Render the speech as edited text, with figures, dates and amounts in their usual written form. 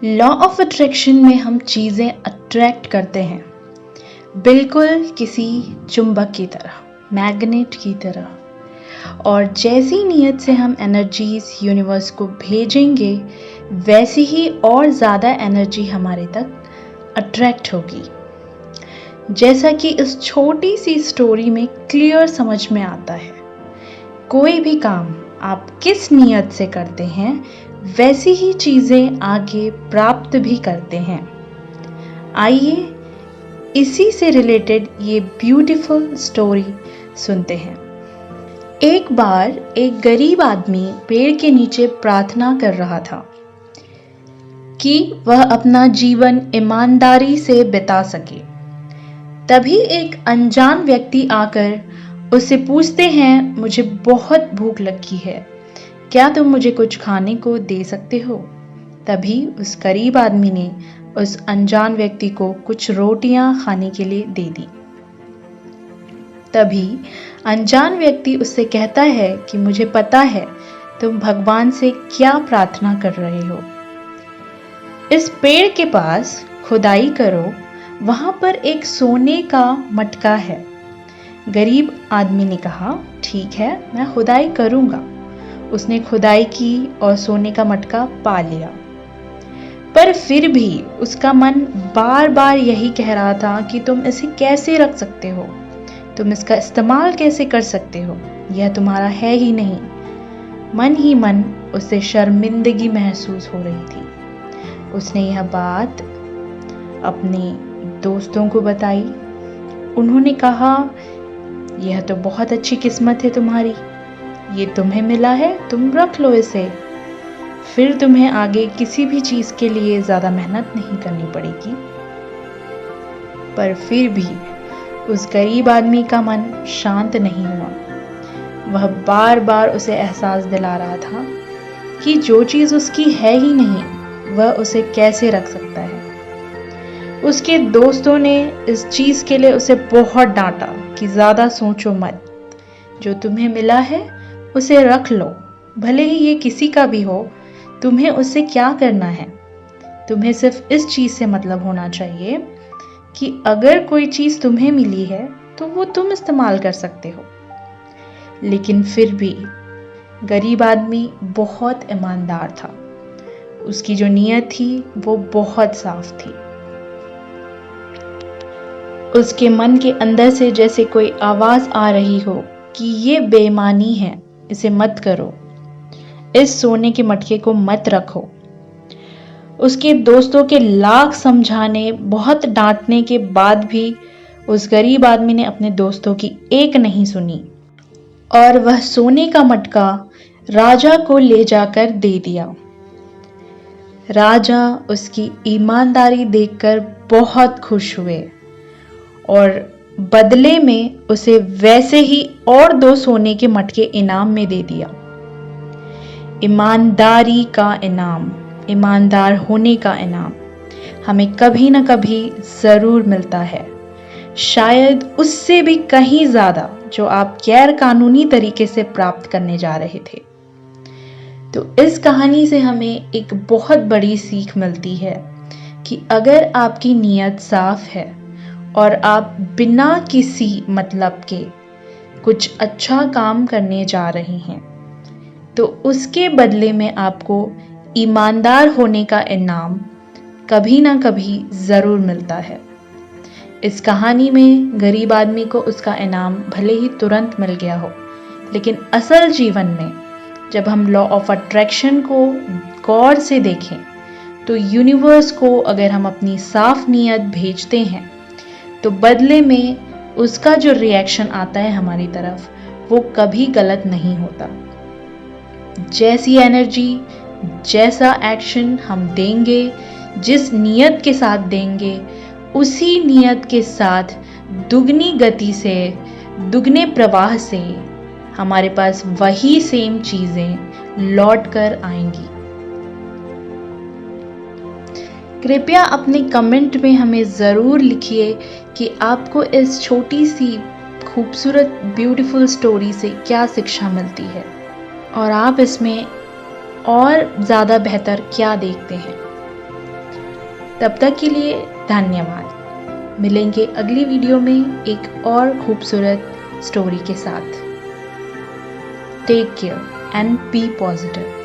Law of attraction में हम चीज़ें अट्रैक्ट करते हैं, बिल्कुल किसी चुंबक की तरह, मैग्नेट की तरह। और जैसी नीयत से हम एनर्जीज यूनिवर्स को भेजेंगे, वैसी ही और ज़्यादा एनर्जी हमारे तक अट्रैक्ट होगी। जैसा कि इस छोटी सी स्टोरी में क्लियर समझ में आता है, कोई भी काम आप किस नीयत से करते हैं, वैसी ही चीज़ें आगे प्राप्त भी करते हैं। आइए इसी से रिलेटेड ये ब्यूटीफुल स्टोरी सुनते हैं। एक बार एक गरीब आदमी पेड़ के नीचे प्रार्थना कर रहा था कि वह अपना जीवन ईमानदारी से बिता सके। तभी एक अनजान व्यक्ति आकर उससे पूछते हैं, मुझे बहुत भूख लगी है, क्या तुम मुझे कुछ खाने को दे सकते हो? तभी उस गरीब आदमी ने उस अनजान व्यक्ति को कुछ रोटियां खाने के लिए दे दी। तभी अनजान व्यक्ति उससे कहता है कि मुझे पता है तुम भगवान से क्या प्रार्थना कर रहे हो। इस पेड़ के पास खुदाई करो, वहां पर एक सोने का मटका है। गरीब आदमी ने कहा, ठीक है, मैं खुदाई करूंगा। उसने खुदाई की और सोने का मटका पा लिया। पर फिर भी उसका मन बार बार यही कह रहा था कि तुम इसे कैसे रख सकते हो, तुम इसका इस्तेमाल कैसे कर सकते हो, यह तुम्हारा है ही नहीं। मन ही मन उसे शर्मिंदगी महसूस हो रही थी। उसने यह बात अपने दोस्तों को बताई। उन्होंने कहा, यह तो बहुत अच्छी किस्मत है तुम्हारी, ये तुम्हें मिला है, तुम रख लो इसे, फिर तुम्हें आगे किसी भी चीज के लिए ज्यादा मेहनत नहीं करनी पड़ेगी। पर फिर भी उस गरीब आदमी का मन शांत नहीं हुआ। वह बार बार उसे एहसास दिला रहा था कि जो चीज उसकी है ही नहीं, वह उसे कैसे रख सकता है। उसके दोस्तों ने इस चीज के लिए उसे बहुत डांटा कि ज्यादा सोचो मत, जो तुम्हें मिला है उसे रख लो, भले ही ये किसी का भी हो, तुम्हें उससे क्या करना है। तुम्हें सिर्फ इस चीज से मतलब होना चाहिए कि अगर कोई चीज तुम्हें मिली है तो वो तुम इस्तेमाल कर सकते हो। लेकिन फिर भी गरीब आदमी बहुत ईमानदार था। उसकी जो नीयत थी वो बहुत साफ थी। उसके मन के अंदर से जैसे कोई आवाज आ रही हो कि ये बेईमानी है, इसे मत करो, इस सोने के मटके को मत रखो। उसके दोस्तों के लाख समझाने, बहुत डांटने के बाद भी उस गरीब आदमी ने अपने दोस्तों की एक नहीं सुनी और वह सोने का मटका राजा को ले जाकर दे दिया। राजा उसकी ईमानदारी देखकर बहुत खुश हुए और बदले में उसे वैसे ही और 2 सोने के मटके इनाम में दे दिया। ईमानदारी का इनाम, ईमानदार होने का इनाम हमें कभी ना कभी जरूर मिलता है, शायद उससे भी कहीं ज्यादा जो आप गैर कानूनी तरीके से प्राप्त करने जा रहे थे। तो इस कहानी से हमें एक बहुत बड़ी सीख मिलती है कि अगर आपकी नीयत साफ है और आप बिना किसी मतलब के कुछ अच्छा काम करने जा रहे हैं, तो उसके बदले में आपको ईमानदार होने का इनाम कभी ना कभी जरूर मिलता है। इस कहानी में गरीब आदमी को उसका इनाम भले ही तुरंत मिल गया हो, लेकिन असल जीवन में जब हम लॉ ऑफ अट्रैक्शन को गौर से देखें, तो यूनिवर्स को अगर हम अपनी साफ नीयत भेजते हैं, तो बदले में उसका जो रिएक्शन आता है हमारी तरफ, वो कभी गलत नहीं होता। जैसी एनर्जी, जैसा एक्शन हम देंगे, जिस नियत के साथ देंगे, उसी नियत के साथ दुगनी गति से, दुगने प्रवाह से हमारे पास वही सेम चीजें लौट कर आएंगी। कृपया अपने कमेंट में हमें ज़रूर लिखिए कि आपको इस छोटी सी खूबसूरत ब्यूटीफुल स्टोरी से क्या शिक्षा मिलती है और आप इसमें और ज़्यादा बेहतर क्या देखते हैं। तब तक के लिए धन्यवाद। मिलेंगे अगली वीडियो में एक और खूबसूरत स्टोरी के साथ। Take care and be positive.